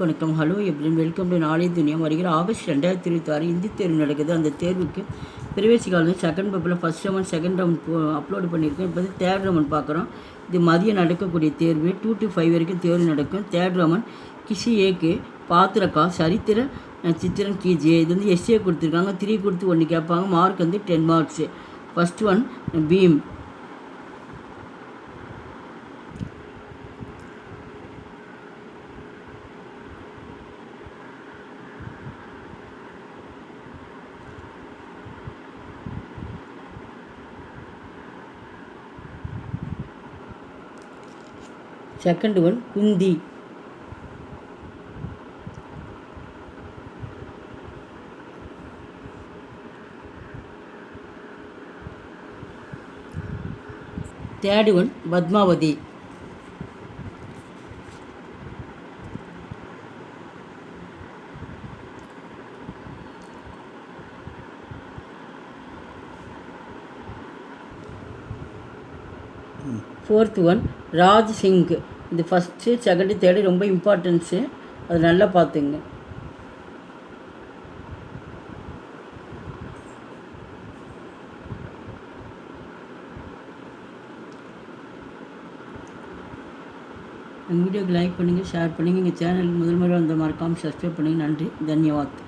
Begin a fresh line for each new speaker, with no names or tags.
வணக்கம். Hello எப்ரின், welcome to நாளை துனியா. வருகிற ஆகஸ்ட் 2026 ஹிந்தி தேர்வு நடக்குது. அந்த தேர்வுக்கு பிரவேசிக்கால செகண்ட் பேப்பரில் first round second round upload பண்ணியிருக்கேன். இப்போ தேர்ட் ரவுண்ட் பார்க்குறோம். இது மதியம் நடக்கக்கூடிய தேர்வு. 2 to 5 வரைக்கும் தேர்வு நடக்கும். தேர்ட் ரவுண்ட் கிசி ஏக்கு பாத்திரக்கா சரித்திர சித்திரம் கீஜியே. இது வந்து எஸ்ஏ கொடுத்துருக்காங்க. 3 கொடுத்து 1 கேட்பாங்க. மார்க் வந்து 10 marks. First one Bhim. Second one Kunti. Third one Padmavati. Fourth one Raj Singh. இது ஃபஸ்ட்டு செகண்டு தேர்டு ரொம்ப இம்பார்ட்டன்ஸு, அது நல்லா பார்த்துங்க. எங்கள் வீடியோக்கு லைக் பண்ணுங்கள், ஷேர் பண்ணுங்கள். எங்கள் சேனல் முதல் முறை வந்த மறக்காமல் சப்ஸ்கிரைப் பண்ணுங்கள். நன்றி, தன்யவாத்.